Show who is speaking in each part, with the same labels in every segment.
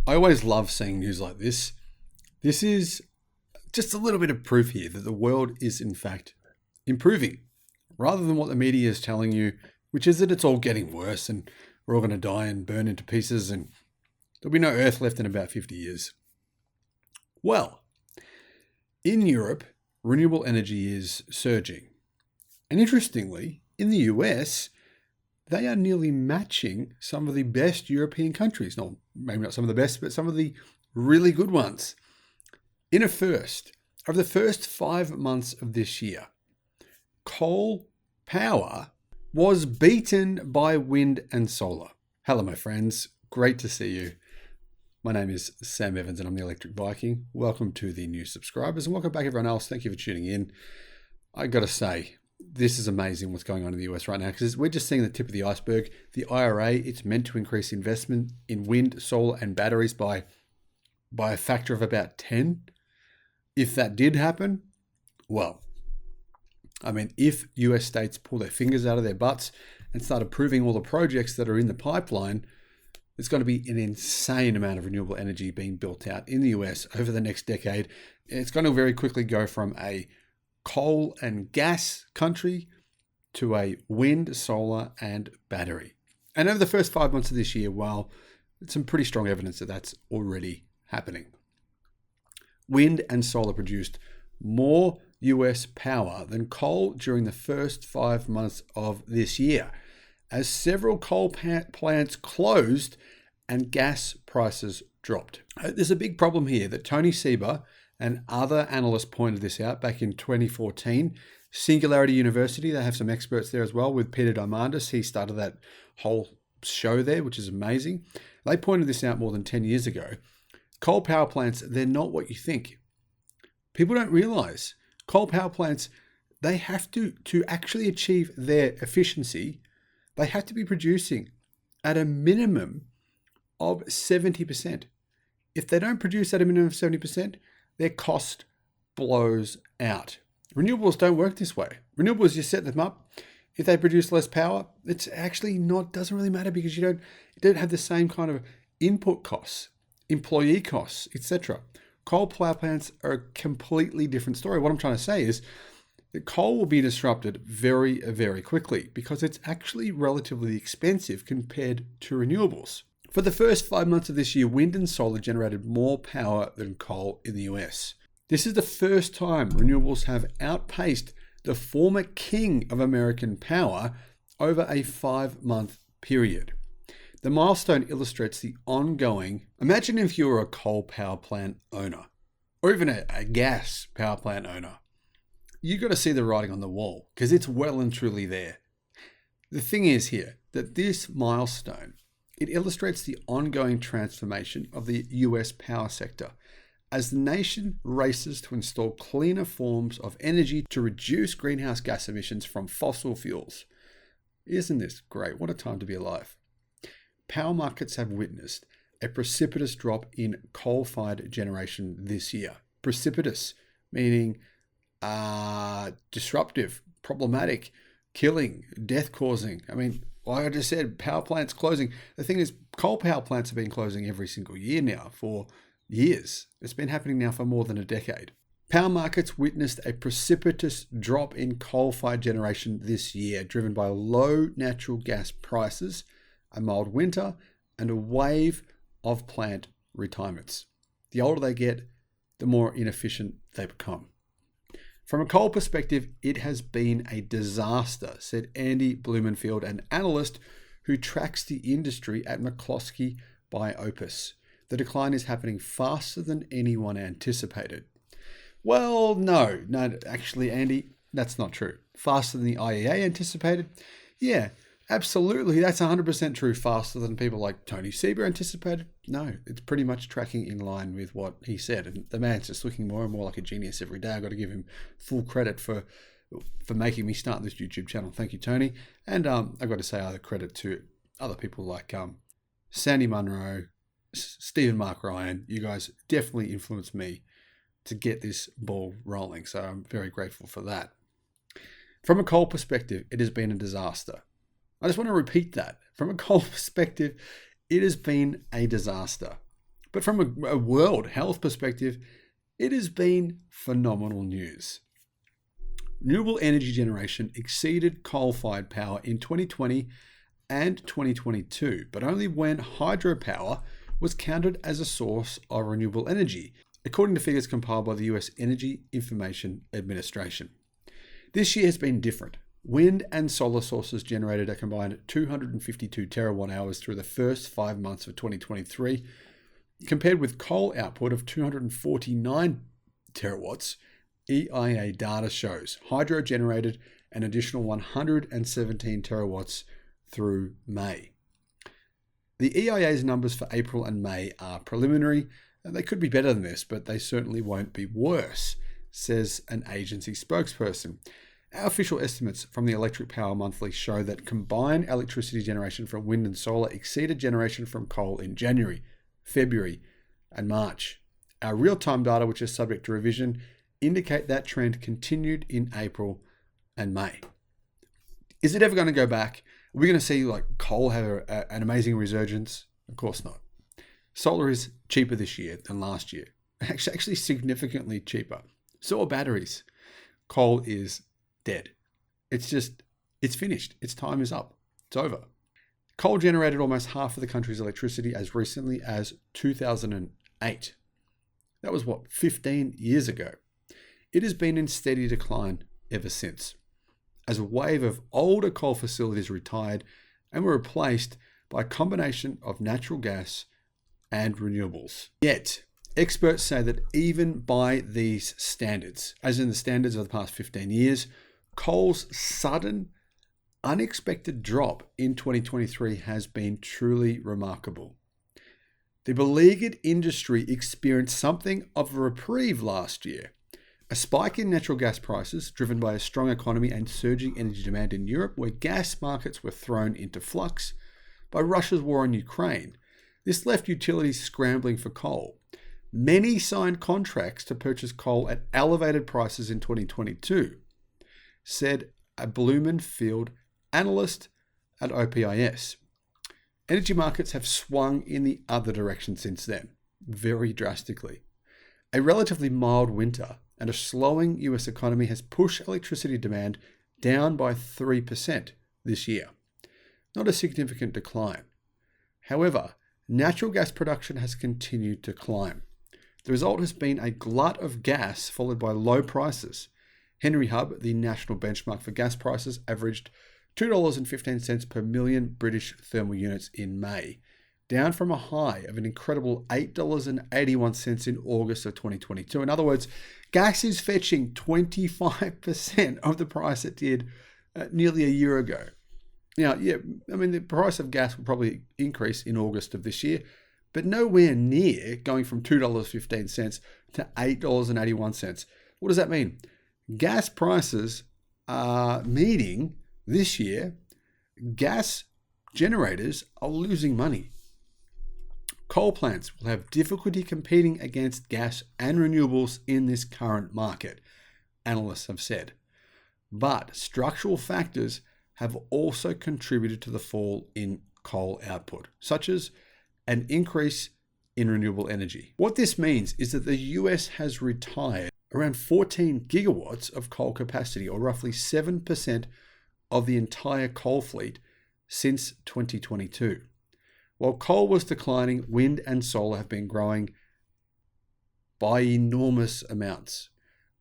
Speaker 1: I always love seeing news like this. This is just a little bit of proof here that the world is in fact improving, rather than what the media is telling you, which is that it's all getting worse and we're all going to die and burn into pieces and there'll be no Earth left in about 50 years. Well, in Europe, renewable energy is surging. And interestingly, in the US, they are nearly matching some of the best European countries. No, maybe not some of the best, but some of the really good ones. In a first, over the first 5 months of this year, coal power was beaten by wind and solar. Hello, my friends. Great to see you. My name is Sam Evans and I'm the Electric Viking. Welcome to the new subscribers and welcome back everyone else. Thank you for tuning in. I got to say, this is amazing what's going on in the US right now because we're just seeing the tip of the iceberg. The IRA, it's meant to increase investment in wind, solar and batteries by a factor of about 10. If that did happen, well, I mean, if US states pull their fingers out of their butts and start approving all the projects that are in the pipeline, there's going to be an insane amount of renewable energy being built out in the US over the next decade. It's going to very quickly go from a coal and gas country to a wind, solar and battery. And over the first 5 months of this year, well, it's some pretty strong evidence that that's already happening. Wind and solar produced more US power than coal during the first 5 months of this year, as several coal plants closed and gas prices dropped. There's a big problem here that Tony Seiber and other analysts pointed this out back in 2014. Singularity University, they have some experts there as well with Peter Diamandis. He started that whole show there, which is amazing. They pointed this out more than 10 years ago. Coal power plants, they're not what you think. People don't realize coal power plants, they have to actually achieve their efficiency, they have to be producing at a minimum of 70%. If they don't produce at a minimum of 70%, their cost blows out. Renewables don't work this way. Renewables, you set them up. If they produce less power, it's actually doesn't really matter because you don't have the same kind of input costs, employee costs, etc. Coal power plants are a completely different story. What I'm trying to say is that coal will be disrupted very, very quickly because it's actually relatively expensive compared to renewables. For the first 5 months of this year, wind and solar generated more power than coal in the US. This is the first time renewables have outpaced the former king of American power over a 5-month period. The milestone illustrates the ongoing. Imagine if you were a coal power plant owner or even a gas power plant owner. You got to see the writing on the wall because it's well and truly there. The thing is here that this milestone, it illustrates the ongoing transformation of the US power sector as the nation races to install cleaner forms of energy to reduce greenhouse gas emissions from fossil fuels. Isn't this great? What a time to be alive. Power markets have witnessed a precipitous drop in coal-fired generation this year. Precipitous, meaning disruptive, problematic, killing, death-causing. I mean, like I just said, power plants closing. The thing is, coal power plants have been closing every single year now for years. It's been happening now for more than a decade. Power markets witnessed a precipitous drop in coal-fired generation this year, driven by low natural gas prices, a mild winter, and a wave of plant retirements. The older they get, the more inefficient they become. From a coal perspective, it has been a disaster, said Andy Blumenfield, an analyst who tracks the industry at McCloskey by Opus. The decline is happening faster than anyone anticipated. Well, no, actually, Andy, that's not true. Faster than the IEA anticipated? Yeah, absolutely, that's 100% true. Faster than people like Tony Seiber anticipated? No, it's pretty much tracking in line with what he said. And the man's just looking more and more like a genius every day. I've got to give him full credit for making me start this YouTube channel. Thank you, Tony. And I've got to say other credit to other people like Sandy Munro, Stephen Mark Ryan. You guys definitely influenced me to get this ball rolling. So I'm very grateful for that. From a coal perspective, it has been a disaster. I just want to repeat that. From a coal perspective, it has been a disaster. But from a world health perspective, it has been phenomenal news. Renewable energy generation exceeded coal-fired power in 2020 and 2022, but only when hydropower was counted as a source of renewable energy, according to figures compiled by the US Energy Information Administration. This year has been different. Wind and solar sources generated a combined 252 terawatt hours through the first 5 months of 2023, compared with coal output of 249 terawatts. EIA data shows hydro generated an additional 117 terawatts through May. The EIA's numbers for April and May are preliminary. They could be better than this, but they certainly won't be worse, says an agency spokesperson. Our official estimates from the Electric Power Monthly show that combined electricity generation from wind and solar exceeded generation from coal in January, February, and March. Our real-time data, which is subject to revision, indicate that trend continued in April and May. Is it ever going to go back? Are we going to see coal have an amazing resurgence? Of course not. Solar is cheaper this year than last year. Actually significantly cheaper. So are batteries. Coal is dead. It's finished. Its time is up. It's over. Coal generated almost half of the country's electricity as recently as 2008. That was 15 years ago. It has been in steady decline ever since, as a wave of older coal facilities retired and were replaced by a combination of natural gas and renewables. Yet, experts say that even by these standards, as in the standards of the past 15 years, coal's sudden, unexpected drop in 2023 has been truly remarkable. The beleaguered industry experienced something of a reprieve last year. A spike in natural gas prices, driven by a strong economy and surging energy demand in Europe, where gas markets were thrown into flux by Russia's war on Ukraine. This left utilities scrambling for coal. Many signed contracts to purchase coal at elevated prices in 2022, said a Blumenfield analyst at OPIS. Energy markets have swung in the other direction since then, very drastically. A relatively mild winter and a slowing US economy has pushed electricity demand down by 3% this year. Not a significant decline. However, natural gas production has continued to climb. The result has been a glut of gas followed by low prices. Henry Hub, the national benchmark for gas prices, averaged $2.15 per million British thermal units in May, down from a high of an incredible $8.81 in August of 2022. In other words, gas is fetching 25% of the price it did nearly a year ago. Now, the price of gas will probably increase in August of this year, but nowhere near going from $2.15 to $8.81. What does that mean? Gas prices are meaning this year, gas generators are losing money. Coal plants will have difficulty competing against gas and renewables in this current market, analysts have said. But structural factors have also contributed to the fall in coal output, such as an increase in renewable energy. What this means is that the US has retired around 14 gigawatts of coal capacity, or roughly 7% of the entire coal fleet since 2022. While coal was declining, wind and solar have been growing by enormous amounts.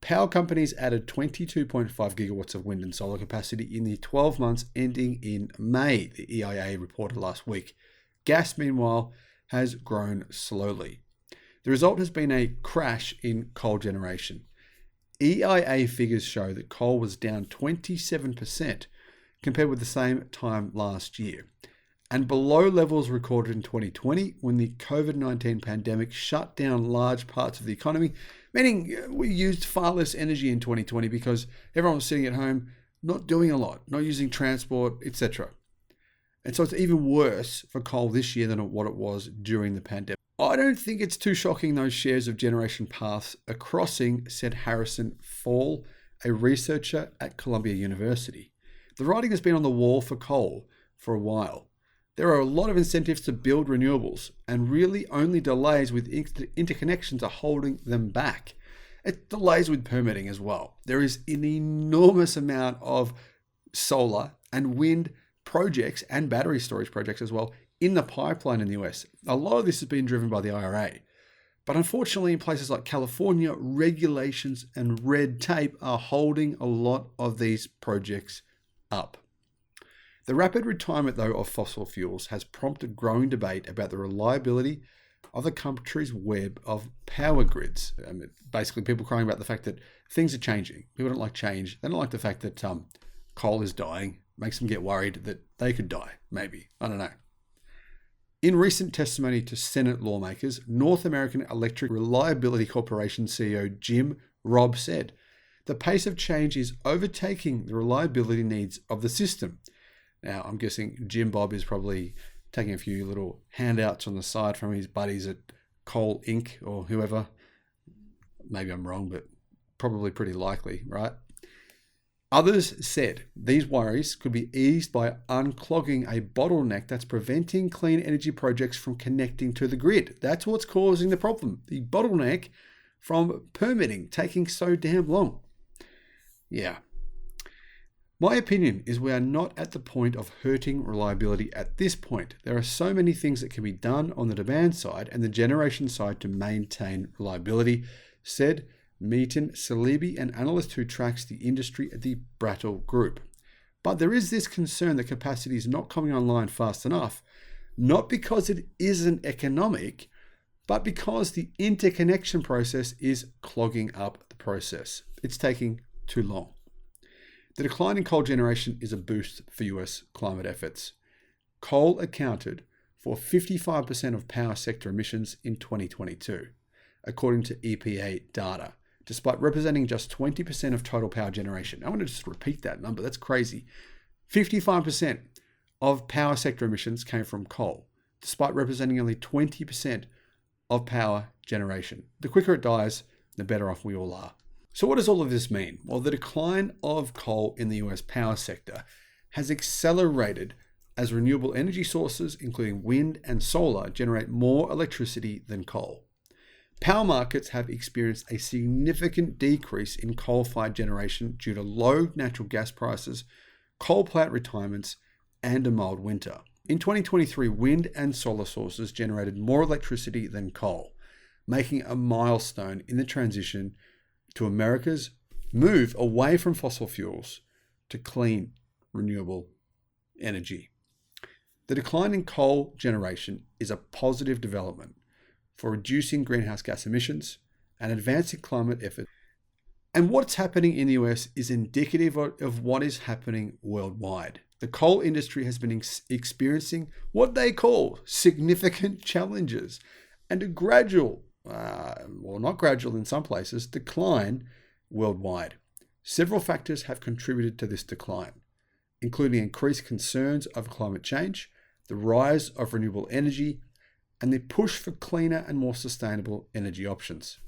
Speaker 1: Power companies added 22.5 gigawatts of wind and solar capacity in the 12 months ending in May, the EIA reported last week. Gas, meanwhile, has grown slowly. The result has been a crash in coal generation. EIA figures show that coal was down 27% compared with the same time last year, and below levels recorded in 2020 when the COVID-19 pandemic shut down large parts of the economy, meaning we used far less energy in 2020 because everyone was sitting at home, not doing a lot, not using transport, etc. And so it's even worse for coal this year than what it was during the pandemic. I don't think it's too shocking those shares of generation paths are crossing, said Harrison Fall, a researcher at Columbia University. The writing has been on the wall for coal for a while. There are a lot of incentives to build renewables, and really only delays with interconnections are holding them back. It's delays with permitting as well. There is an enormous amount of solar and wind projects and battery storage projects as well in the pipeline in the US. A lot of this has been driven by the IRA. But unfortunately, in places like California, regulations and red tape are holding a lot of these projects up. The rapid retirement, though, of fossil fuels has prompted growing debate about the reliability of the country's web of power grids. Basically, people crying about the fact that things are changing. People don't like change. They don't like the fact that coal is dying. Makes them get worried that they could die, maybe. I don't know. In recent testimony to Senate lawmakers, North American Electric Reliability Corporation CEO Jim Robb said, "The pace of change is overtaking the reliability needs of the system." Now, I'm guessing Jim Bob is probably taking a few little handouts on the side from his buddies at Coal Inc. or whoever. Maybe I'm wrong, but probably pretty likely, right? Others said these worries could be eased by unclogging a bottleneck that's preventing clean energy projects from connecting to the grid. That's what's causing the problem. The bottleneck from permitting taking so damn long. Yeah. My opinion is we are not at the point of hurting reliability at this point. There are so many things that can be done on the demand side and the generation side to maintain reliability, said Meetin Salibi, an analyst who tracks the industry at the Brattle Group. But there is this concern that capacity is not coming online fast enough, not because it isn't economic, but because the interconnection process is clogging up the process. It's taking too long. The decline in coal generation is a boost for US climate efforts. Coal accounted for 55% of power sector emissions in 2022, according to EPA data, despite representing just 20% of total power generation. I want to just repeat that number. That's crazy. 55% of power sector emissions came from coal, despite representing only 20% of power generation. The quicker it dies, the better off we all are. So what does all of this mean? Well, the decline of coal in the US power sector has accelerated as renewable energy sources, including wind and solar, generate more electricity than coal. Power markets have experienced a significant decrease in coal-fired generation due to low natural gas prices, coal plant retirements, and a mild winter. In 2023, wind and solar sources generated more electricity than coal, making a milestone in the transition to America's move away from fossil fuels to clean, renewable energy. The decline in coal generation is a positive development for reducing greenhouse gas emissions and advancing climate efforts. And what's happening in the US is indicative of what is happening worldwide. The coal industry has been experiencing what they call significant challenges and a gradual, well, not gradual in some places, decline worldwide. Several factors have contributed to this decline, including increased concerns over climate change, the rise of renewable energy, and the push for cleaner and more sustainable energy options.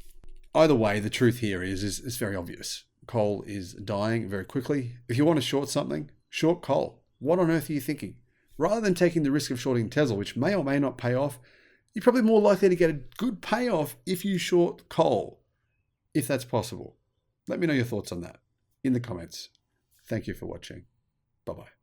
Speaker 1: Either way, the truth here is very obvious. Coal is dying very quickly. If you want to short something, short coal. What on earth are you thinking? Rather than taking the risk of shorting Tesla, which may or may not pay off, you're probably more likely to get a good payoff if you short coal, if that's possible. Let me know your thoughts on that in the comments. Thank you for watching. Bye-bye.